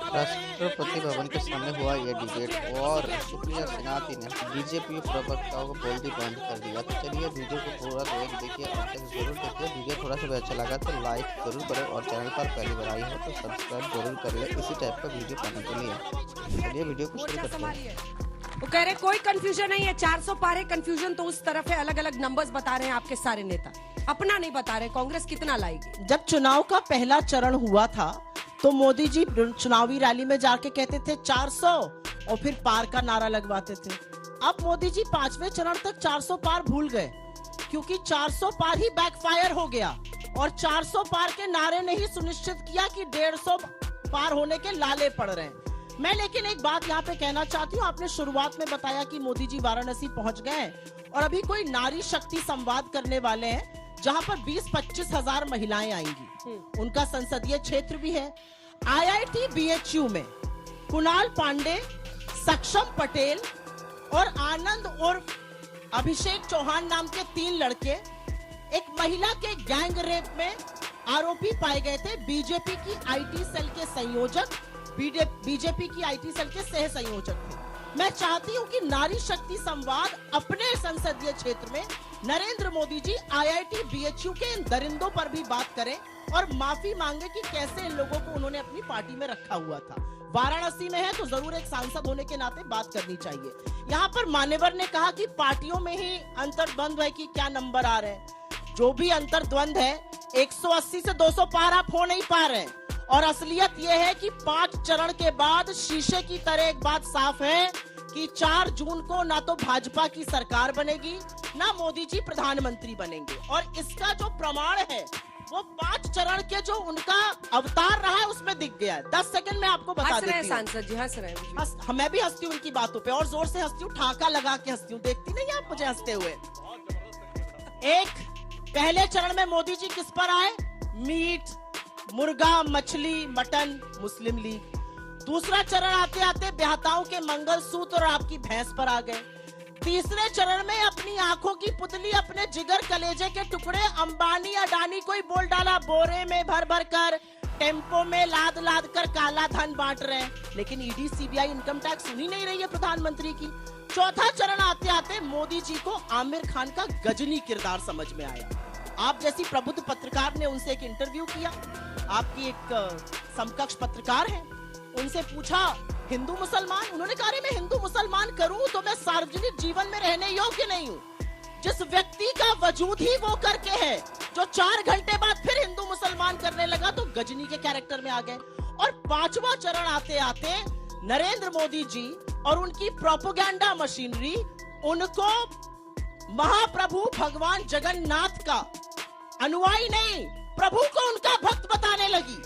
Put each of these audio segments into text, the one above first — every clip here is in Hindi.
राष्ट्रपति भवन के सामने हुआ ये डिबेट और सुप्रिया सेनापति ने बीजेपी प्रवक्ताओं को बोलती बंद कर दिया। तो चलिए वीडियो को पूरा देखिए, अंत तक जरूर देखिए। वीडियो थोड़ा सा भी अच्छा लगा तो लाइक जरूर करें और चैनल पर पहली बार आई हो तो सब्सक्राइब जरूर कर ले इसी टाइप का वीडियो पाने के लिए। चलिए वीडियो को शुरू करते हैं। वो कह रहे कोई कंफ्यूजन नहीं है, 400 पार है। कंफ्यूजन तो उस तरफ है, अलग अलग नंबर्स बता रहे हैं आपके सारे नेता, अपना नहीं बता रहे कांग्रेस कितना लाएगी। जब चुनाव का पहला चरण हुआ था तो मोदी जी चुनावी रैली में जाके कहते थे 400 और फिर पार का नारा लगवाते थे। अब मोदी जी 5वें चरण तक 400 पार भूल गए, क्योंकि 400 पार ही बैकफायर हो गया और 400 पार के नारे ने ही सुनिश्चित किया कि 150 पार होने के लाले पड़ रहे हैं। मैं लेकिन एक बात यहाँ पे कहना चाहती हूँ, आपने शुरुआत में बताया कि मोदी जी वाराणसी पहुंच गए और अभी कोई नारी शक्ति संवाद करने वाले हैं जहां पर 20-25 हजार महिलाएं आएंगी। उनका संसदीय क्षेत्र भी है। IIT BHU में कुणाल पांडे, सक्षम पटेल और आनंद और अभिषेक चौहान नाम के 3 लड़के एक महिला के गैंग रेप में आरोपी पाए गए थे। बीजेपी की IT सेल के संयोजक, बीजेपी की IT सेल के सह संयोजक थे। मैं चाहती हूं कि नारी शक्ति संवाद अपने संसदीय क्षेत्र में नरेंद्र मोदी जी IIT BHU के इन दरिंदों पर भी बात करें और माफी मांगे कि कैसे इन लोगों को उन्होंने अपनी पार्टी में रखा हुआ था। वाराणसी में है तो जरूर एक सांसद होने के नाते बात करनी चाहिए। यहाँ पर मान्यवर ने कहा कि पार्टियों में ही अंतर्द्वंद है कि क्या नंबर आ रहे हैं। जो भी अंतर्द्वंद है 180 से 200 पार आप हो नहीं पा रहे हैं। और असलियत यह है कि 5 चरण के बाद शीशे की तरह एक बात साफ है कि 4 जून को ना तो भाजपा की सरकार बनेगी ना मोदी जी प्रधानमंत्री बनेंगे। और इसका जो प्रमाण है वो 5 चरण के जो उनका अवतार रहा है उसमें दिख गया है। 10 सेकंड में आपको बता देती हूँ। सांसद जी हंस रहे हैं। मैं भी हंसती हूँ उनकी बातों पे और जोर से हंसती हूँ, ठाका लगा के हंसती हूँ। देखती नहीं आप मुझे हंसते हुए। पहले चरण में मोदी जी किस पर आए? मीट, मुर्गा, मछली, मटन, मुस्लिम लीग। दूसरा चरण आते आते ब्याहताओं के मंगलसूत्र और आपकी भैंस पर आ गए। तीसरे चरण में अपनी आंखों की पुतली, अपने जिगर कलेजे के टुकड़े अंबानी अडानी को ही बोल डाला। बोरे में भर भर कर, टेम्पो में लाद लाद कर काला धन बांट रहे हैं। लेकिन ईडी सीबीआई इनकम टैक्स सुनी नहीं रही है प्रधानमंत्री की। चौथा चरण आते आते मोदी जी को आमिर खान का गजनी किरदार समझ में आया। आप जैसी प्रबुद्ध पत्रकार ने उनसे एक इंटरव्यू किया, आपकी एक समकक्ष पत्रकार है, उनसे पूछा हिंदू मुसलमान, उन्होंने कहा मैं हिंदू मुसलमान करूं तो मैं सार्वजनिक जीवन में रहने योग्य नहीं हूं। जिस व्यक्ति का वजूद ही वो करके है जो 4 घंटे बाद फिर हिंदू मुसलमान करने लगा तो गजनी के कैरेक्टर में आ गए। और 5वां चरण आते आते नरेंद्र मोदी जी और उनकी प्रोपेगेंडा मशीनरी उनको महाप्रभु भगवान जगन्नाथ का अनुयायी नहीं, प्रभु को उनका भक्त बताने लगी।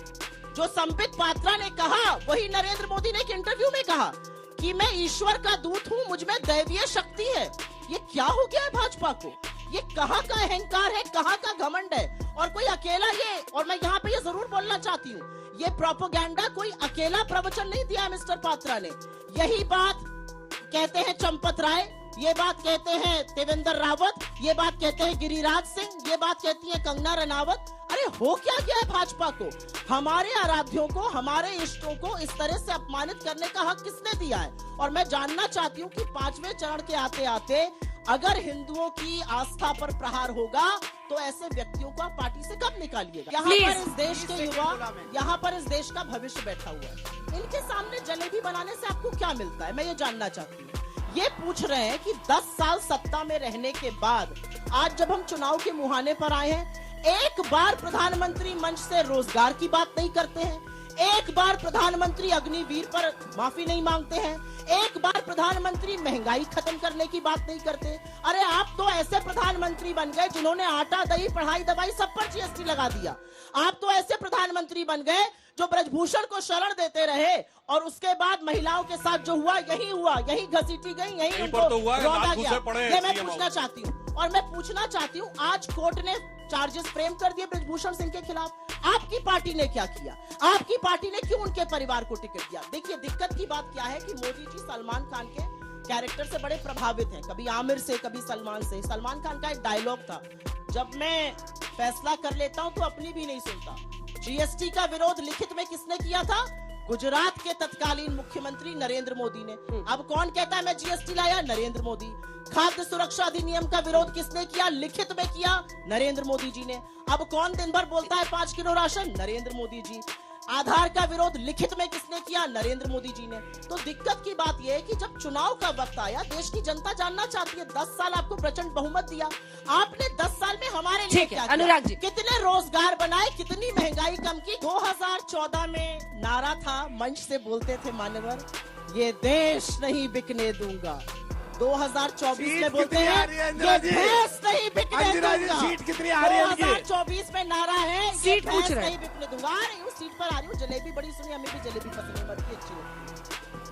जो संबित पात्रा ने कहा वही नरेंद्र मोदी ने एक इंटरव्यू में कहा कि मैं ईश्वर का दूत हूं, मुझ में दैवीय शक्ति है। ये क्या हो गया है भाजपा को? ये कहां का अहंकार है, कहां का घमंड है? और कोई अकेला ये, और मैं यहाँ पे ये जरूर बोलना चाहती हूँ, ये प्रोपेगेंडा कोई अकेला प्रवचन नहीं दिया मिस्टर पात्रा ने। यही बात कहते हैं चंपत राय, ये बात कहते हैं देवेंद्र रावत, ये बात कहते हैं गिरिराज सिंह, ये बात कहती है कंगना रनावत। अरे हो क्या गया है भाजपा को? हमारे आराध्यों को, हमारे इष्टों को इस तरह से अपमानित करने का हक किसने दिया है? और मैं जानना चाहती हूँ कि 5वें चरण के आते आते अगर हिंदुओं की आस्था पर प्रहार होगा तो ऐसे व्यक्तियों को आप पार्टी से कब निकालिएगा? यहाँ पर इस देश के युवा, यहाँ पर इस देश का भविष्य बैठा हुआ है। इनके सामने जलेबी बनाने से आपको क्या मिलता है? मैं ये जानना चाहती हूँ। ये पूछ रहे हैं कि 10 साल सत्ता में रहने के बाद आज जब हम चुनाव के मुहाने पर आए हैं, एक बार प्रधानमंत्री मंच से रोजगार की बात नहीं करते हैं, एक बार प्रधानमंत्री अग्निवीर पर माफी नहीं मांगते हैं, एक बार प्रधानमंत्री महंगाई खत्म करने की बात नहीं करते। अरे आप तो ऐसे प्रधानमंत्री बन गए जिन्होंने आटा, दही, पढ़ाई, दवाई सब पर GST लगा दिया। आप तो ऐसे प्रधानमंत्री बन गए जो ब्रजभूषण को शरण देते रहे और उसके बाद महिलाओं के साथ जो हुआ यही हुआ, यही घसीटी गई, यही उनको रोका गया। ये मैं पूछना चाहती हूँ। और मैं पूछना चाहती हूँ, आज कोर्ट ने चार्जेस फ्रेम कर दिए ब्रजभूषण सिंह के खिलाफ। आपकी पार्टी ने क्या किया? आपकी पार्टी ने क्यों उनके परिवार को टिकट दिया? देखिए दिक्कत की बात क्या है कि मोदी जी सलमान खान के कैरेक्टर से बड़े प्रभावित हैं, कभी आमिर से, कभी सलमान से। सलमान खान का एक डायलॉग था, जब मैं फैसला कर लेता हूं तो अपनी भी नहीं सुनता। GST का विरोध लिखित में किसने किया था? गुजरात के तत्कालीन मुख्यमंत्री नरेंद्र मोदी ने। अब कौन कहता है मैं जीएसटी लाया? नरेंद्र मोदी। खाद्य सुरक्षा अधिनियम का विरोध किसने किया? लिखित में किया नरेंद्र मोदी जी ने। अब कौन दिन भर बोलता है 5 किलो राशन? नरेंद्र मोदी जी। आधार का विरोध लिखित में किसने किया? नरेंद्र मोदी जी ने। तो दिक्कत की बात यह है कि जब चुनाव का वक्त आया, देश की जनता जानना चाहती है। 10 साल आपको प्रचंड बहुमत दिया, आपने 10 साल में हमारे लिए क्या किया? अनुराग जी, कितने रोजगार बनाए, कितनी महंगाई कम की? 2014 में नारा था, मंच से बोलते थे मान्यवर, ये देश नहीं बिकने दूंगा। 2024 में बोलते हैं ये देश नहीं बिकने दूंगा। सीट कितनी आ रही है? 2024 में नारा है सीट पूछ रहे नहीं बिकने दूंगा। आ रही हूँ, सीट पर आ रही हूँ। जलेबी बड़ी सुनी, हमें भी जलेबी पसंद है, बड़ी अच्छी है।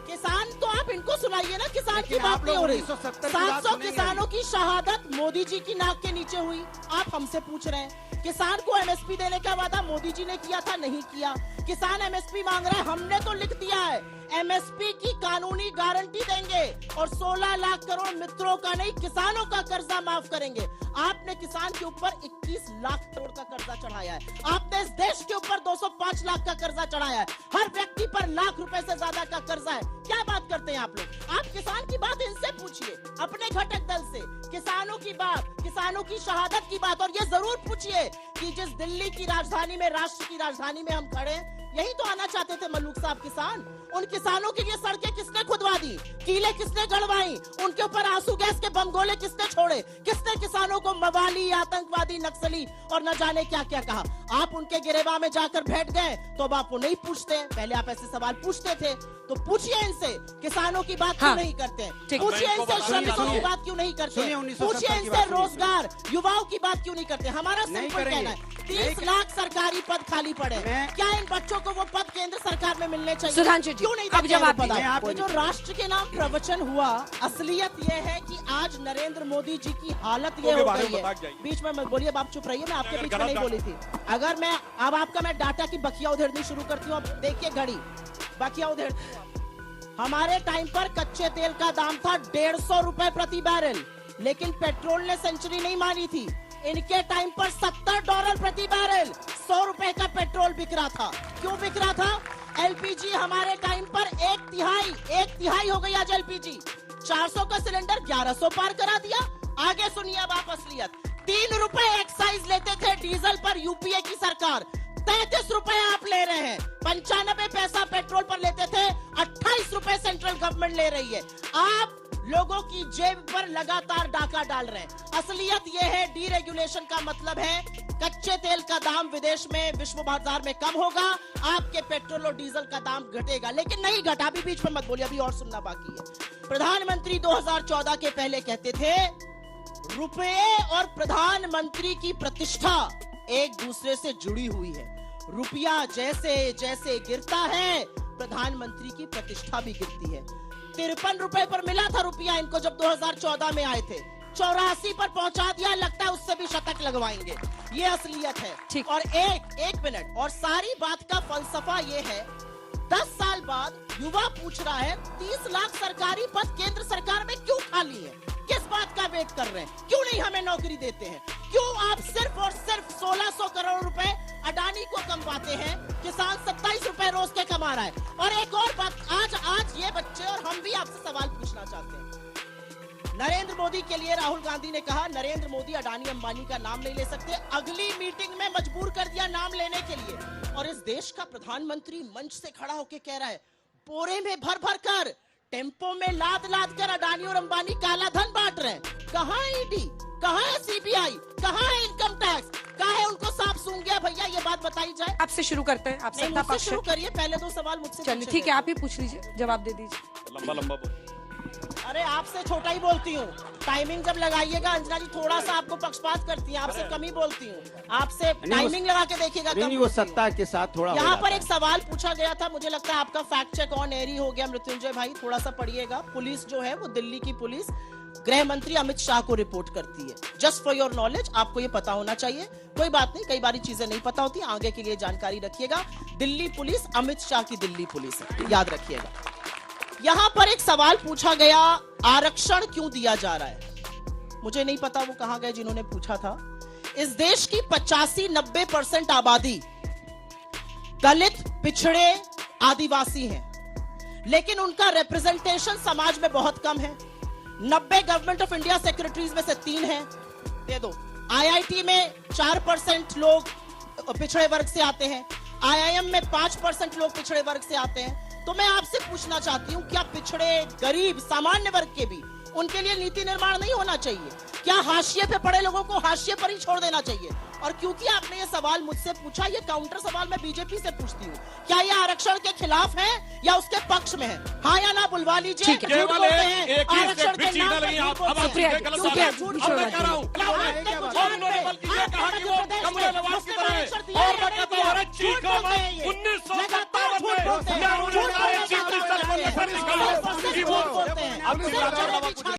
किसान तो आप इनको सुनाइए ना, किसान की बात नहीं हो रही। 700 किसानों की शहादत मोदी जी की नाक के नीचे हुई, आप हमसे पूछ रहे हैं। किसान को एमएसपी देने का वादा मोदी जी ने किया था, नहीं किया। किसान एमएसपी मांग रहा है, हमने तो लिख दिया है एमएसपी की कानूनी गारंटी देंगे और 16 लाख करोड़ मित्रों का नहीं, किसानों का कर्जा माफ करेंगे। आपने किसान के ऊपर 21 लाख करोड़ का कर्जा चढ़ाया है। आपने इस देश के ऊपर 205 लाख का कर्जा चढ़ाया है। हर व्यक्ति पर लाख रुपए से ज्यादा का कर्जा है। क्या बात करते हैं आप लोग? आप किसान की बात इनसे पूछिए, अपने घटक दल से। किसानों की बात, किसानों की शहादत की बात, और ये जरूर पूछिए कि जिस दिल्ली की राजधानी में, राष्ट्र की राजधानी में हम खड़े, यही तो आना चाहते थे मल्लूक साहब किसान। उन किसानों के लिए सड़कें किसने खुदवा दी? कीले किसने गड़वाई? उनके ऊपर आंसू गैस के बम गोले किसने छोड़े? किसने किसानों को मवाली, आतंकवादी, नक्सली और न जाने क्या क्या कहा? आप उनके गिरेबान में जाकर बैठ गए तो अब आपको नहीं पूछते। पहले आप ऐसे सवाल पूछते थे, तो पूछिए इनसे किसानों की बात क्यों नहीं करते? पूछिए इनसे श्रमिकों की बात क्यों नहीं करते? पूछिए इनसे रोजगार, युवाओं की बात क्यों नहीं करते? हमारा सिंपल कहना है, 30 लाख सरकारी पद खाली पड़े, क्या इन बच्चों को वो पद केंद्र सरकार में मिलने चाहिए? सुधांशु जी, क्यों नहीं? अब जवाब ये जो राष्ट्र के नाम प्रवचन हुआ, असलियत ये है कि आज नरेंद्र मोदी जी की हालत ये हो गई है। बीच में मत बोलिए, आप चुप रहिए, मैं आपके बीच में नहीं बोली थी। अगर मैं अब आपका मैं डाटा की बखिया उधेड़नी शुरू करती हूँ, अब देखिए घड़ी बखिया उधेड़ती हूँ। हमारे टाइम पर कच्चे तेल का दाम था 150 रुपए प्रति बैरल, लेकिन पेट्रोल ने सेंचुरी नहीं मानी थी। इनके टाइम पर $70 प्रति बैरल, 100 रुपए का पेट्रोल बिक रहा था। क्यों बिक रहा था? एलपीजी हमारे टाइम पर एक तिहाई हो गई आज एलपीजी। 400 का सिलेंडर 1100 पार करा दिया। आगे सुनिए अब आप असलियत। 3 रुपए एक्साइज लेते थे डीजल पर यूपीए की सरकार, 33 रुपए आप ले रहे हैं। 95 पैसा पेट्रोल पर लेते थे, 28 रुपए सेंट्रल गवर्नमेंट ले रही है। आप लोगों की जेब पर लगातार डाका डाल रहे हैं। असलियत यह है, डीरेगुलेशन का मतलब है कच्चे तेल का दाम विदेश में, विश्व बाजार में कम होगा, आपके पेट्रोल और डीजल का दाम घटेगा। लेकिन नहीं घटा। अभी बीच में मत बोलिए, अभी और सुनना बाकी है। प्रधानमंत्री 2014 के पहले कहते थे रुपये और प्रधानमंत्री की प्रतिष्ठा एक दूसरे से जुड़ी हुई है। रुपया जैसे जैसे गिरता है, प्रधानमंत्री की प्रतिष्ठा भी गिरती है। 53 रुपए पर मिला था रुपया इनको जब 2014 में आए थे, 84 पर पहुंचा दिया। लगता है उससे भी शतक लगवाएंगे। ये असलियत है। और एक मिनट, और सारी बात का फलसफा ये है, 10 साल बाद युवा पूछ रहा है 30 लाख सरकारी पद केंद्र सरकार में क्यों खाली है? किस बात का वेट कर रहे हैं? क्यों नहीं हमें नौकरी देते हैं? क्यों आप सिर्फ और सिर्फ 1600 करोड़ रुपए अडानी को कमवाते हैं? किसान 27 रुपए रोज के कमा रहा है। और एक और बात, आज ये बच्चे और हम भी आपसे सवाल पूछना चाहते हैं। नरेंद्र मोदी के लिए राहुल गांधी ने कहा नरेंद्र मोदी अडानी अंबानी का नाम नहीं ले सकते। अगली मीटिंग में मजबूर कर दिया नाम लेने के लिए। और इस देश का प्रधानमंत्री मंच से खड़ा होकर कह रहा है बोरे में भर भर कर, टेम्पो में लाद लाद कर अडानी और अंबानी काला धन बांट रहे हैं। कहाँ है ईडी? कहाँ है सीबीआई? कहाँ है इनकम टैक्स? कहाँ है उनको सांप सूंघ गया? भैया ये बात बताई जाए। आपसे शुरू करते हैं। आप सत्ता पक्ष शुरू करिए, पहले 2 सवाल मुझसे। चलिए ठीक है, आप ही पूछ लीजिए, जवाब दे दीजिए। लंबा अरे आपसे छोटा ही बोलती हूँ। टाइमिंग जब लगाइएगा अंजना जी, थोड़ा सा आपको पक्षपात करती हैं, आपसे कम ही बोलती हूँ। आपसे टाइमिंग लगा के देखिएगा। नहीं, वो सत्ता के साथ थोड़ा यहाँ पर एक सवाल पूछा गया था, मुझे लगता है आपका फैक्ट चेक ऑन एयर ही हो गया। मृत्युंजय भाई थोड़ा सा पढ़िएगा। पुलिस जो है वो दिल्ली की पुलिस गृह मंत्री अमित शाह को रिपोर्ट करती है। जस्ट फॉर योर नॉलेज, आपको ये पता होना चाहिए। कोई बात नहीं, कई बारी चीजें नहीं पता होती, आगे के लिए जानकारी रखिएगा। दिल्ली पुलिस अमित शाह की दिल्ली पुलिस है, याद रखिएगा। यहां पर एक सवाल पूछा गया, आरक्षण क्यों दिया जा रहा है? मुझे नहीं पता वो कहां गए जिन्होंने पूछा था। इस देश की 85-90% आबादी दलित, पिछड़े, आदिवासी हैं, लेकिन उनका रिप्रेजेंटेशन समाज में बहुत कम है। 90 गवर्नमेंट ऑफ इंडिया सेक्रेटरीज में से 3 हैं, दे दो। आईआईटी में 4% लोग पिछड़े वर्ग से आते हैं, आईआईएम में 5% लोग पिछड़े वर्ग से आते हैं। तो मैं आपसे पूछना चाहती हूं, क्या पिछड़े, गरीब, सामान्य वर्ग के भी उनके लिए नीति निर्माण नहीं होना चाहिए? क्या हाशिए पे पड़े लोगों को हाशिए पर ही छोड़ देना चाहिए? और क्योंकि आपने ये सवाल मुझसे पूछा, ये काउंटर सवाल मैं बीजेपी से पूछती हूँ, क्या ये आरक्षण के खिलाफ है या उसके पक्ष में है? हाँ या ना बुलवा लीजिए। ठीक है। झूठ बोलते हैं, एक ही आरक्षण से के भी नाम चीज़ पे लगी, झूठ आप बोलते हैं। सुप्रिया, गलत सुप्रिया, साबित- झूठ अब मैं कह रहा हूं, आपने कुछ और उन्होंने बल्कि ये कहा कि वो कमला नवाज की तरह है। और मैं कहता हूं, अरे चीखो मत, 1957 में नेहरू ने कहा, 1957 में फिर इसका लोग, कि वो- बोलते हैं।